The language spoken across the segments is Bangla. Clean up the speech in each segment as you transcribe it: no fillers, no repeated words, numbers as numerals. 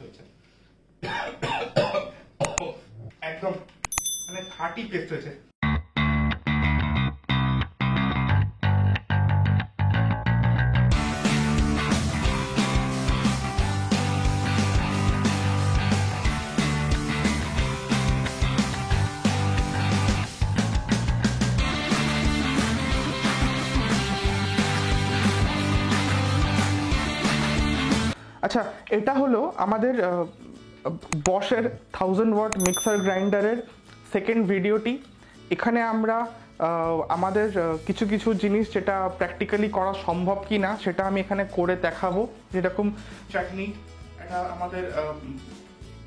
হয়েছে, একদম মানে খাঁটি পেস্ট হয়েছে। আচ্ছা, এটা হলো আমাদের বশের 1000 ওয়াট মিক্সার গ্রাইন্ডারের সেকেন্ড ভিডিওটি। এখানে আমরা আমাদের কিছু কিছু জিনিস যেটা প্র্যাকটিক্যালি করা সম্ভব কি না সেটা আমি এখানে করে দেখাবো। যেরকম চাটনি, এটা আমাদের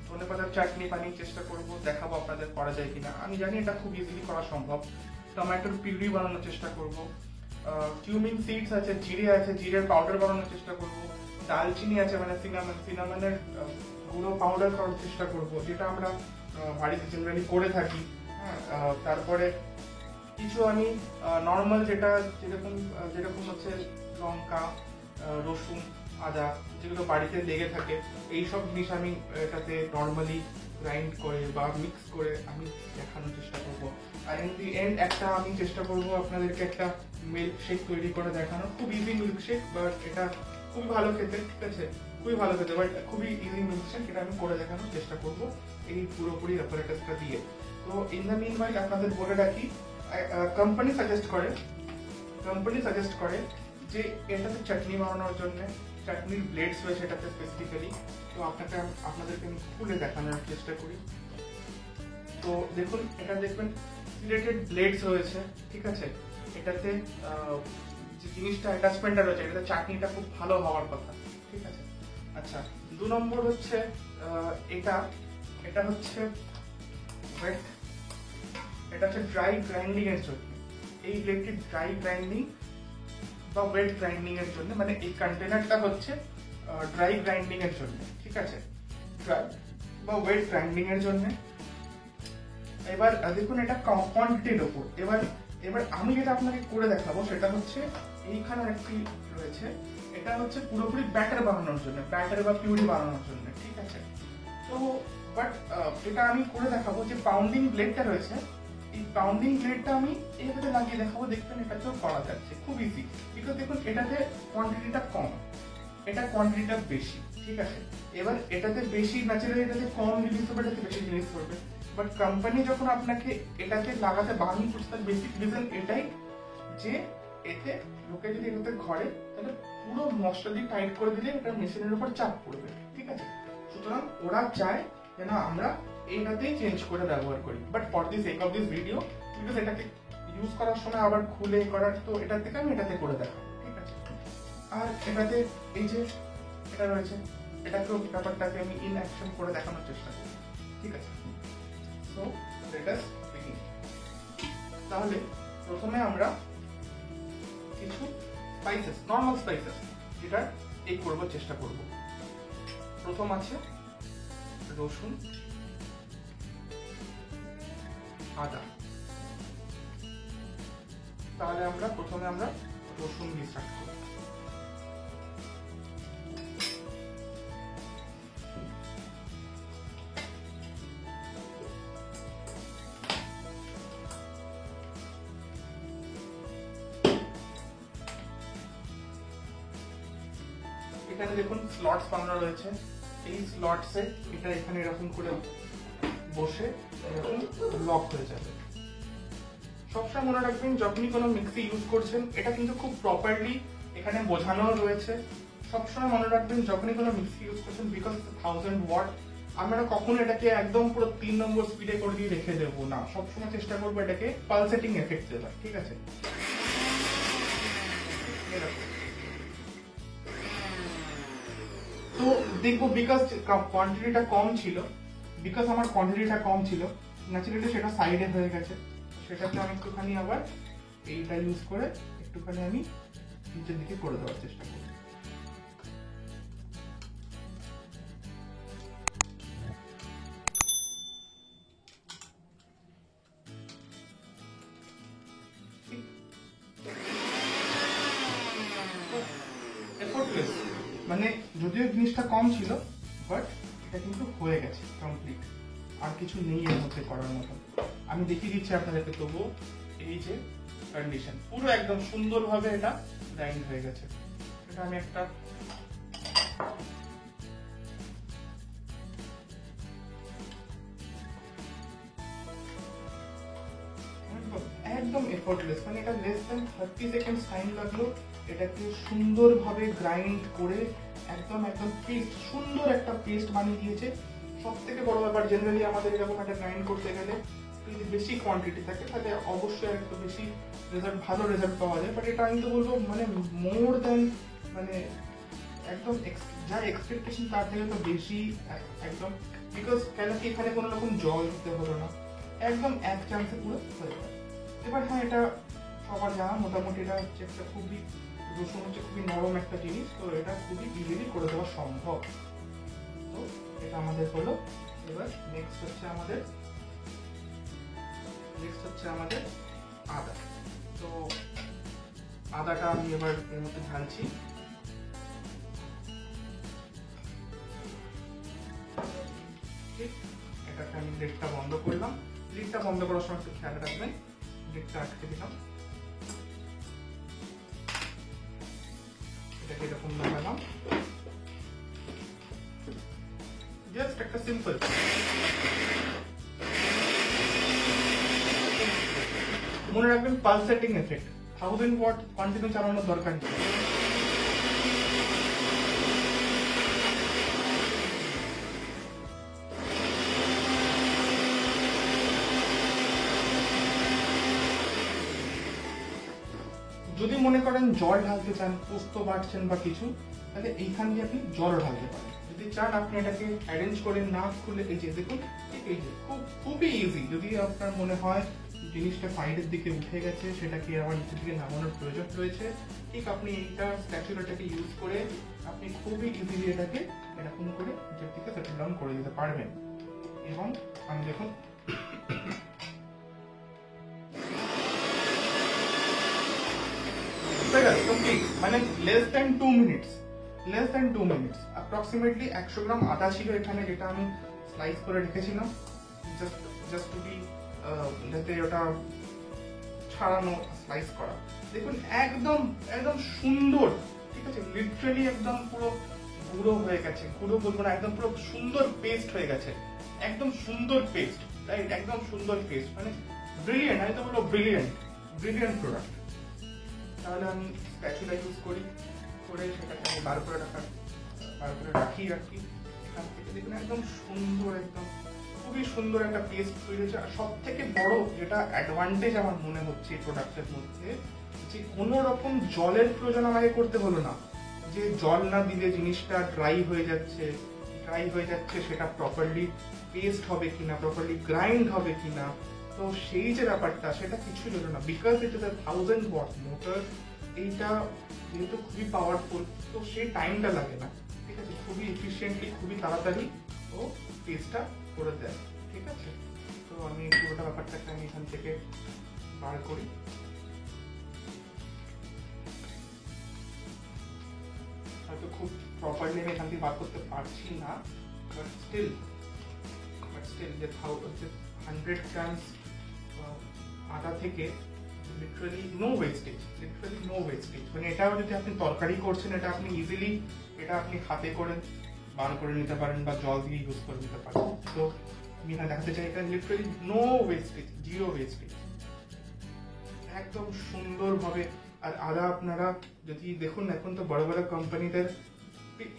ধনেপাতার চাটনি বানিয়ে চেষ্টা করব, দেখাবো আপনাদের করা যায় কিনা। আমি জানি এটা খুব ইজিলি করা সম্ভব। টমেটোর পিউরি বানানোর চেষ্টা করব। কিউমিন সিডস আছে, জিরে আছে, জিরের পাউডার বানানোর চেষ্টা করব। দালচিনি আছে, মানে সিনামনের গুঁড়ো পাউডার করার চেষ্টা করব, যেটা আমরা বাড়িতে জেনারেলি করে থাকি। হ্যাঁ, তারপরে কিছু আমি নর্মাল যেরকম হচ্ছে লঙ্কা, রসুন, আদা, যেগুলো বাড়িতে লেগে থাকে, এইসব জিনিস আমি এটাতে নর্মালি গ্রাইন্ড করে বা মিক্স করে আমি দেখানোর চেষ্টা করব। আর ইন দি এন্ড একটা আমি চেষ্টা করব আপনাদেরকে একটা মিল্কশেক তৈরি করে দেখানো। খুব ইজি মিল্কশেক, বাট এটা খুবই ভালো খেতে, ঠিক আছে, খুবই ভালো খেতে, বাট খুবই ইজি মিল্কশেক, এটা আমি করে দেখানোর চেষ্টা করব এই পুরোপুরি অ্যাপারেটাসটা দিয়ে। তো ইন দ্য মিন ওয়াইল আপনাদের বলে রাখি, কোম্পানি সাজেস্ট করে যে এটাতে চাটনি বানানোর জন্য চাটনির ব্লেডস রয়েছে এটাতে স্পেসিফিক্যালি। তো আপনাদেরকে আমি খুলে দেখানোর চেষ্টা করি। তো দেখুন, এটা দেখবেন সিলেটেড ব্লেডস রয়েছে, ঠিক আছে। এটাতে যে জিনিসটা অ্যাটাচমেন্টটা রয়েছে, এটাতে চাটনিটা খুব ভালো হওয়ার কথা, ঠিক আছে। আচ্ছা, 2 নম্বর হচ্ছে এটা হচ্ছে ওয়েট, এটা হচ্ছে ড্রাই গ্রাইন্ডিং এর জন্য। এই ব্লেডটি ড্রাই গ্রাইন্ডিং বা ওয়েট গ্রাইন্ডিং এর জন্য, মানে এই কন্টেনারটা হচ্ছে ড্রাই গ্রাইন্ডিং এর জন্য, ঠিক আছে, ড্রাই বা ওয়েট গ্রাইন্ডিং এর জন্য। এবার দেখুন, এটা কোয়ান্টিটির উপর। এবার আমি যেটা আপনাকে করে দেখাবো সেটা হচ্ছে এইখানে একটি রয়েছে, এটা হচ্ছে পুরোপুরি ব্যাটার বানানোর জন্য, ব্যাটার বা পিউরি বানানোর জন্য, ঠিক আছে। তো বাট এটা আমি করে দেখাবো যে পাউন্ডিং ব্লেডটা রয়েছে, এই পাউন্ডিং ব্লেডটা আমি এইভাবে লাগিয়ে দেখাবো। দেখবেন এটাতেও করা যাচ্ছে, খুব ইজি। বিকজ দেখুন, এটাতে কোয়ান্টিটিটা কম, এটা কোয়ান্টিটিটা বেশি, ঠিক আছে। এবার এটাতে বেশি ন্যাচারালি, এটাতে কম জিনিস হবে, এটাতে বেশি জিনিস করবে। বাট কোম্পানি যখন আপনাকে এটাতে লাগাতে বারণ করছে, তার বেসিক রিজন এটাই যে এতে লোকে যদি এটাতে ঘরে, তাহলে পুরো মশলা দিয়ে টাইট করে দিলে এটা মেশিনের উপর চাপ পড়বে, ঠিক আছে। সুতরাং ওরা চায় যেন আমরা এইটাতেই চেঞ্জ করে ব্যবহার করি। But for the sake of this video, because এটাকে ইউজ করার সময় আবার খুলে করার, তো এটার থেকে আমি এটাতে করে দেখাবো, ঠিক আছে। আর এটাতে এই যে এটা রয়েছে, এটাকেও ব্যাপারটাকে আমি ইন অ্যাকশন করে দেখানোর চেষ্টা করি, ঠিক আছে। So let us begin. তাহলে প্রথমে আমরা কিছু স্পাইসেস, নর্মাল স্পাইসেস, যেটা এই করবার চেষ্টা করব। প্রথম আছে রসুন, আদা। তাহলে প্রথমে আমরা রসুন দিয়ে স্টার্ট করব। এখানে দেখুন স্লটস বানানো রয়েছে, এই স্লটসে এটা এখানে এরকম করে বসে এরকম লক হয়ে যাবে। সবসময় মনে রাখবেন, যখনই কোনো মিক্সি ইউজ করছেন, এটা কিন্তু খুব প্রপারলি এখানে বোঝানো রয়েছে। সবসময় মনে রাখবেন, যখনই কোনো মিক্সি ইউজ করছেন, বিকজ 1000 ওয়াট, আমরা কখনো এটাকে একদম পুরো 3 নম্বর স্পিডে করে দিয়ে রেখে দেবো না। সবসময় চেষ্টা করবো এটাকে পালসেটিং এফেক্ট দেওয়ার, ঠিক আছে। তো দেখবো, বিকজ আমার কোয়ান্টিটিটা কম ছিল, ন্যাচারালি সেটা সাইডে হয়ে গেছে। সেটাকে আমি একটুখানি আবার এইটা ইউজ করে একটুখানি আমি নিচের দিকে করে দেওয়ার চেষ্টা করব। মানে যদিও জিনিসটা কম ছিল, বাট এটা কিন্তু হয়ে গেছে কমপ্লিট, আর কিছু নেই এর মধ্যে করার মতো। আমি দেখিয়ে দিচ্ছি আপনাদেরকে, তবুও এই যে কন্ডিশন পুরো একদম সুন্দরভাবে এটা গ্রাইন্ড হয়ে গেছে। এটা আমি একটা একদম এফোর্টলেস, মানে এটা লেস দ্যান 30 সেকেন্ডস টাইম লাগলো এটাকে সুন্দরভাবে গ্রাইন্ড করে একদম একদম পেস্ট, সুন্দর একটা পেস্ট বানিয়ে দিয়েছে। সব থেকে বড় ব্যাপার, জেনারেলি আমাদের এরকম একটা গ্রাইন্ড করতে গেলে যদি বেশি কোয়ান্টিটি থাকে তাহলে অবশ্যই একটু বেশি রেজাল্ট, ভালো রেজাল্ট পাওয়া যায়। বাট এটা আমি তো বলবো মানে মোর দ্যান, মানে একদম যা এক্সপেকটেশন তার থেকে তো বেশি একদম। বিকজ কেন কি এখানে কোনো রকম জল দিতে হলো না, একদম এক চান্সে পুরো হয়ে যায়। এবার হ্যাঁ, এটা সবার জানা মোটামুটি, এটা হচ্ছে একটা খুবই, রসুন হচ্ছে খুবই নরম একটা জিনিস, তো এটা খুবই ইজিলি করে দেওয়া সম্ভব। তো এটা আমাদের হলো। এবার নেক্সট হচ্ছে আমাদের আদা। তো আদাটা আমি এবার এর মধ্যে ঢালছি। এটাকে আমি লিডটা বন্ধ করলাম। লিডটা বন্ধ করার সময় একটু খেয়াল রাখবেন, লিডটা আটকে দিলাম। এটাকে এরকম লাগালাম, জাস্ট একটা সিম্পল। মনে রাখবেন পালসেটিং এফেক্ট, 1000 ওয়াট কন্টিনিউ চালানোর দরকার নেই। যদি মনে করেন জল ঢালতে চান, পোস্ত বাটছেন বা কিছু, তাহলে এইখান দিয়ে আপনি জলও ঢালতে পারেন। যদি চান আপনি এটাকে অ্যারেঞ্জ করে না খুলে, এই যে দেখুন, ঠিক এই যে খুবই ইজি। যদি আপনার মনে হয় জিনিসটা সাইডের দিকে উঠে গেছে, সেটাকে আবার নিচের দিকে নামানোর প্রয়োজন রয়েছে, ঠিক আপনি এইটা স্প্যাচুলাটাকে ইউজ করে আপনি খুবই ইজিলি এটাকে এরকম করে নিচের দিকে সেটেল ডাউন করে দিতে পারবেন। এবং আমি দেখুন মানে লেস দ্যান 2 মিনিটস, অ্যাপ্রক্সিমেটলি 100 গ্রাম আদা ছিল এখানে, যেটা আমি স্লাইস করে রেখেছিলাম জাস্ট টু বি, যাতে ওটা ছাড়ানো, স্লাইস করা। দেখুন একদম একদম সুন্দর, ঠিক আছে, লিটারালি একদম পুরো গুঁড়ো হয়ে গেছে, গুঁড়ো বলবো না, একদম পুরো সুন্দর পেস্ট হয়ে গেছে, একদম সুন্দর পেস্ট, রাইট, একদম সুন্দর পেস্ট, মানে ব্রিলিয়েন্ট, আমি তো বলবো ব্রিলিয়েন্ট প্রোডাক্ট। তাহলে আমি স্প্যাচুলা ইউজ করে সেটাকে আমি বার করে রাখি। এখান থেকে দেখুন একদম সুন্দর, একদম খুবই সুন্দর একটা পেস্ট তৈরি হয়েছে। আর সব থেকে বড় যেটা অ্যাডভান্টেজ আমার মনে হচ্ছে এই প্রোডাক্টের মধ্যে, যে কোনো রকম জলের প্রয়োজন আমাকে করতে হলো না, যে জল না দিলে জিনিসটা ড্রাই হয়ে যাচ্ছে, সেটা প্রপারলি পেস্ট হবে কিনা, প্রপারলি গ্রাইন্ড হবে কিনা, তো সেই যে ব্যাপারটা সেটা কিছু হলো না। Because it is 1000 watt motor, এইটা যেহেতু খুবই পাওয়ারফুল, তো সেই টাইমটা লাগে না, ঠিক আছে, খুবই এফিসিয়েন্টলি, খুবই তাড়াতাড়ি ও পেস্টটা করে দেয়, ঠিক আছে। তো আমি পুরোটা ব্যাপারটাকে আমি এখান থেকে বার করি। হয়তো খুব প্রপারলি আমি এখান থেকে বার করতে পারছি না, বাট স্টিল যে 100 গ্রামস আদা থেকে লিটারালি নো ওয়েস্টেজ, মানে এটাও যদি আপনি তরকারি করছেন, এটা আপনি ইজিলি এটা আপনি হাতে করে বার করে নিতে পারেন বা জল দিয়ে ইউজ করে নিতে পারেন। তো আমি এখানে দেখাতে চাই, এটা literally no wastage, zero wastage, একদম সুন্দরভাবে। আর আদা আপনারা যদি দেখুন, এখন তো বড় বড় কোম্পানিদের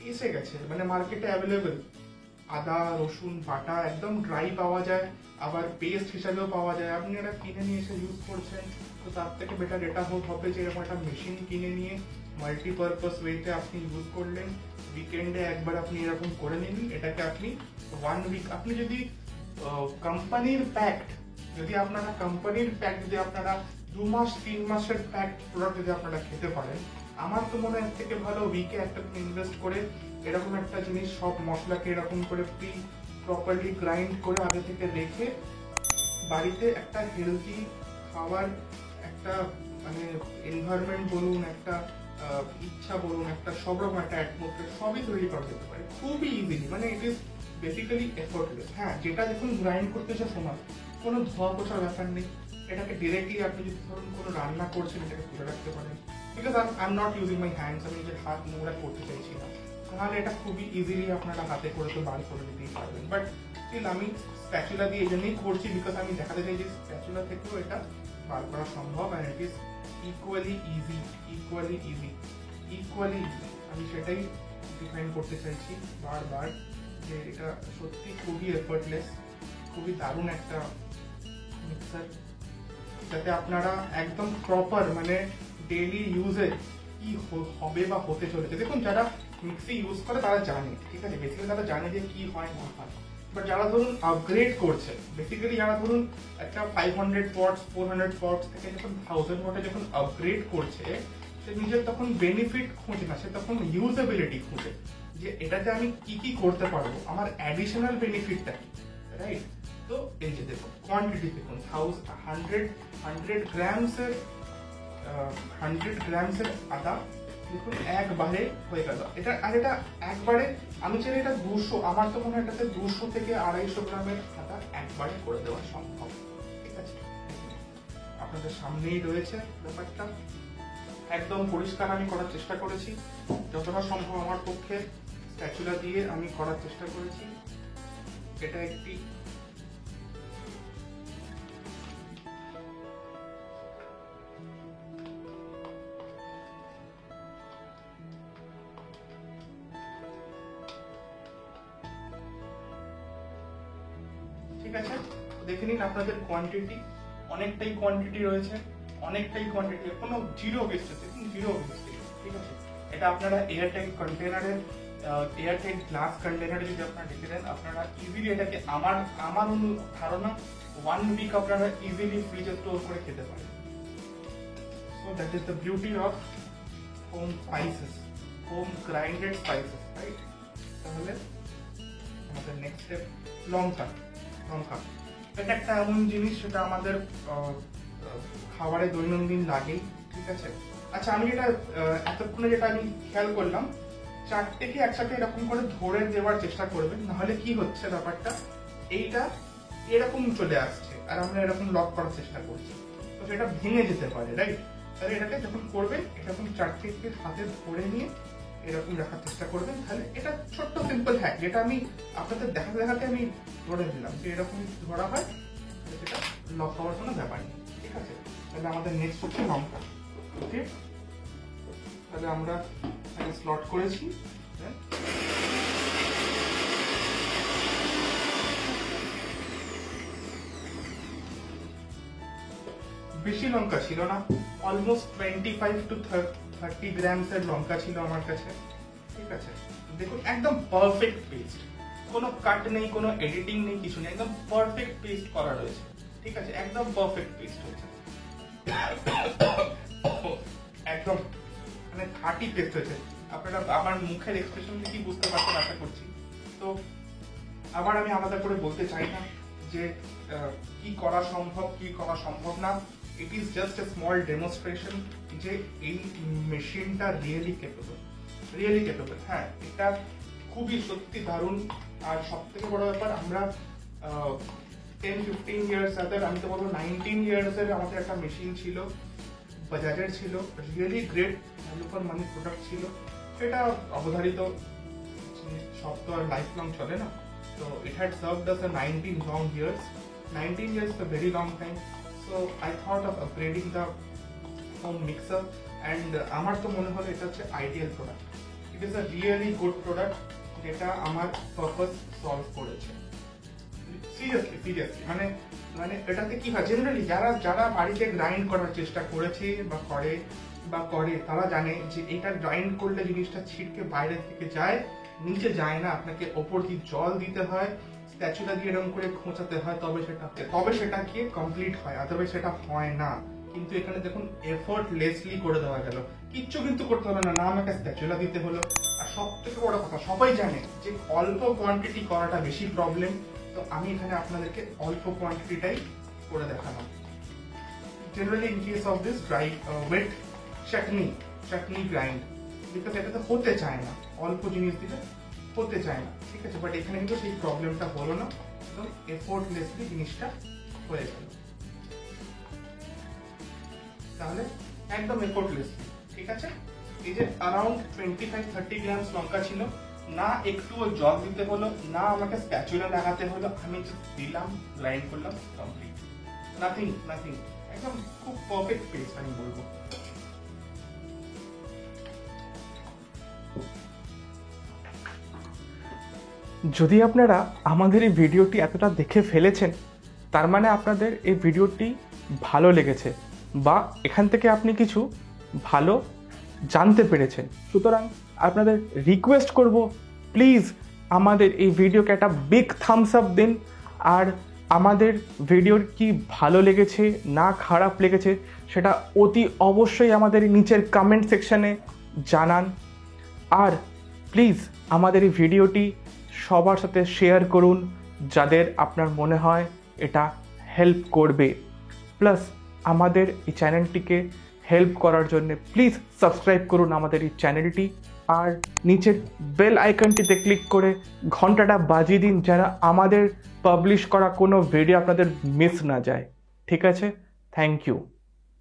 এসে গেছে, মানে মার্কেটে অ্যাভেলেবেল আদা রসুন বাটা একদম ড্রাই পাওয়া যায়, আবার পেস্ট হিসাবেও পাওয়া যায়। আপনি এটা কিনে নিয়ে এসে ইউজ করছেন, তো তার থেকে বেটার এটা হবে যে এরকম একটা মেশিন কিনে নিয়ে মাল্টিপারপাস ওয়েতে আপনি ইউজ করলেন। উইকেন্ডে একবার আপনি এরকম করে নিন, এটাকে আপনি 1 উইক, আপনি যদি কোম্পানির প্যাক্ট, যদি আপনারা 2 মাস 3 মাসের প্যাক্ট প্রোডাক্ট যদি আপনারা খেতে পারেন, আমার তো মনে হয় এর থেকে ভালো উইকে একটা ইনভেস্ট করে এরকম একটা জিনিস, সব মশলাকে এরকম করে প্রপারলি গ্রাইন্ড করে আগে থেকে রেখে বাড়িতে একটা হেলদি খাবার, একটা মানে এনভায়রনমেন্ট বলুন, একটা ইচ্ছা বলুন, একটা সব রকম একটা অ্যাটমসফিয়ার সবই তৈরি করা যেতে পারে খুবই ইজিলি। মানে ইট ইজ বেসিক্যালি এফোর্টলেস। হ্যাঁ, যেটা যখন গ্রাইন্ড করতেছে সমান, কোনো ধোয়া পোছার ব্যাপার নেই। এটাকে ডিরেক্টলি আপনি যদি ধরুন কোনো রান্না করছেন এটাকে তুলে রাখতে পারেন, because I am not using my hands, আমি নিজের হাত নোংরা করতে চাইছি না, তাহলে এটা খুবই ইজিলি আপনারা হাতে করে তো বার করে দিতেই পারবেন। বাট স্টিল আমি স্প্যাচুলা দিয়ে এই জন্যই করছি, বিকজ আমি দেখাতে চাই যে স্প্যাচুলা থেকেও এটা বার করা সম্ভব, and it is equally easy. আমি সেটাই ডিফাইন করতে চাইছি বারবার, যে এটা সত্যি খুবই এফোর্টলেস, খুবই দারুণ একটা মিক্সার, যাতে আপনারা একদম প্রপার মানে ডেইলি ইউজে কি হবে বা হতে চলেছে। দেখুন, যারা মিক্সি ইউজ করে তারা জানে, ঠিক আছে, বেসিক্যালি তারা জানে যে কি হয় না হয়। বাট যারা ধরুন আপগ্রেড করছে, বেসিক্যালি যারা ধরুন একটা 500 ওয়াটস 400 ওয়াটস থেকে যখন 1000 ওয়াটে যখন আপগ্রেড করছে, সে নিজের তখন বেনিফিট খুঁজে না, সে তখন ইউজেবিলিটি খুঁজে, যে এটাতে আমি কি কি করতে পারবো, আমার অ্যাডিশনাল বেনিফিটটা কি, রাইট? তো এই যে দেখুন কোয়ান্টিটি দেখুন, 100 গ্রামসের 100 গ্রামসের আদা দেখুন একবারে হয়ে গেল এটা। আর এটা একবারে আমি চাইলে এটা 200, আমার তো মনে হয় এটাতে 200 থেকে 250 গ্রামের আদা একবারে করে দেওয়া সম্ভব, ঠিক আছে? আপনাদের সামনেই রয়েছে ব্যাপারটা, একদম পরিষ্কার আমি করার চেষ্টা করেছি, যতটা সম্ভব আমার পক্ষে স্প্যাচুলা দিয়ে আমি করার চেষ্টা করেছি। এটা একটি ঠিক আছে, দেখে নিন আপনাদের কোয়ান্টিটি, অনেকটাই কোয়ান্টিটি রয়েছে, কোনো জিরো ওয়েস্টেজ, দেখুন জিরো ওয়েস্টেজ, ঠিক আছে? এটা আপনারা এয়ারটাইট কন্টেনারের, এয়ারটাইট গ্লাস কন্টেনারে যদি আপনারা রেখে দেন, আপনারা ইজিলি এটাকে আমার ধারণা 1 উইক আপনারা ইজিলি ফ্রিজে স্টোর করে খেতে পারেন। So that is the beauty of home spices, home grinded spices, right? তাহলে আমাদের নেক্সট স্টেপ লঙ্কা। এটা একটা এমন জিনিস সেটা আমাদের খাবারে দৈনন্দিন লাগেই, ঠিক আছে? আচ্ছা, আমি যেটা এতক্ষণে যেটা আমি খেয়াল করলাম, 4টেকে একসাথে এরকম করে ধরে দেওয়ার চেষ্টা করবেন, নাহলে কি হচ্ছে ব্যাপারটা, এইটা এরকম চলে আসছে আর আমরা এরকম লক করার চেষ্টা করছি, তো সেটা ভেঙে যেতে পারে, রাইট? তাহলে এটাকে যখন করবেন এরকম 4টেকে হাতে ধরে নিয়ে এরকম রাখার চেষ্টা করবেন। তাহলে এটা ছোট্ট সিম্পল হ্যাক, যেটা আমি আপনাদের দেখাতে আমি ধরে দিলাম যে এরকম ধরা হয়, সেটা লক হওয়ার কোনো ব্যাপার নেই, ঠিক আছে? তাহলে আমাদের নেক্সট হচ্ছে লঙ্কা। ওকে, তাহলে আমরা স্লট করেছি, বেশি লঙ্কা ছিল না, অলমোস্ট 25 to 30 গ্রামস এর লঙ্কা ছিল আমার কাছে, ঠিক আছে? দেখুন একদম পারফেক্ট পেস্ট, কোনো কাট নেই, কোনো এডিটিং নেই, কিছু নেই, একদম পারফেক্ট পেস্ট করা রয়েছে, ঠিক আছে? একদম পারফেক্ট পেস্ট হয়েছে, একদম মানে খাঁটি পেস্ট হয়েছে। আপনারা আমার মুখের এক্সপ্রেশন দেখেই বুঝতে পারছেন আশা করছি। তো আবার আমি আলাদা করে বলতে চাই না যে কি করা সম্ভব না, it is just a small demonstration যে এই মেশিনটা রিয়েলি কেপেবল। হ্যাঁ, এটা খুবই সত্যি দারুণ। আর সব থেকে বড় ব্যাপার, আমরা 10-15 ইয়ার্স আগে, আমি তো বলবো 19 ইয়ার্স এর আমাদের একটা মেশিন ছিল, বাজাজের ছিল, really great value for money product ছিল। সেটা অবধারিত, সব তো আর লাইফ লং চলে না, তো it had served us a 19 long years. 19 years is a very long time, so I thought of upgrading the home mixer, and আমার তো মনে হলো এটা হচ্ছে ideal product. It is a really good product, যেটা আমার পারপাস সলভ করেছে। সিরিয়াসলি মানে এটাতে কি হয়, জেনারেলি যারা বাড়িতে গ্রাইন্ড করার চেষ্টা করেছে বা করে তারা জানে যে এটা গ্রাইন্ড করলে জিনিসটা ছিটকে বাইরে থেকে যায়, নিচে যায় না, আপনাকে ওপর দিয়ে জল দিতে হয়, স্প্যাচুলা দিয়ে এরকম করে খোঁচাতে হয়, তবে সেটা গিয়ে কমপ্লিট হয়, আদারওয়াইজ সেটা হয় না। কিন্তু এখানে দেখুন এফোর্টলেসলি করে দেওয়া গেল, কিচ্ছু কিন্তু করতে হলো না, আমাকে স্প্যাচুলা দিতে হলো। আর সব থেকে বড় কথা, সবাই জানে যে অল্প কোয়ান্টিটি করাটা বেশি প্রবলেম, তো আমি এখানে আপনাদেরকে অল্প কোয়ান্টিটিটাই করে দেখালাম। Generally in case of this wet chutney grind, because এটাতে হতে চায় না, অল্প জিনিস দিলে হতে চায় না, ঠিক আছে। বাট এখানে কিন্তু সেই প্রবলেমটা হলো না, একদম এফোর্টলেসলি জিনিসটা হয়ে গেল। তাহলে একদম এফোর্টলেসলি, ঠিক আছে। এই যে অ্যারাউন্ড 25-30 গ্রামস লঙ্কা ছিল, না একটুও জল দিতে হলো, না আমাকে স্প্যাচুলা লাগাতে হলো, আমি জাস্ট দিলাম, গ্রাইন্ড করলাম, কমপ্লিট। নাথিং, একদম খুব পারফেক্ট পেস্ট আমি বলবো। যদি আপনারা আমাদের এই ভিডিওটি এতটা দেখে ফেলেছেন, তার মানে আপনাদের এই ভিডিওটি ভালো লেগেছে বা এখান থেকে আপনি কিছু ভালো জানতে পেরেছেন। সুতরাং আপনাদের রিকোয়েস্ট করব, প্লিজ আমাদের এই ভিডিওকে একটা বিগ থামস আপ দিন। আর আমাদের ভিডিওর কি ভালো লেগেছে না খারাপ লেগেছে সেটা অতি অবশ্যই আমাদের নিচের কমেন্ট সেকশানে জানান। আর প্লিজ আমাদের এই ভিডিওটি সবার সাথে শেয়ার করুন যাদের আপনার মনে হয় এটা হেল্প করবে। প্লাস আমাদের এই চ্যানেলটিকে হেল্প করার জন্য প্লিজ সাবস্ক্রাইব করুন আমাদের এই চ্যানেলটি, আর নিচের বেল আইকনটিতে ক্লিক করে ঘন্টাটা বাজিয়ে দিন যেন আমাদের পাবলিশ করা কোনো ভিডিও আপনাদের মিস না যায়, ঠিক আছে। Thank you.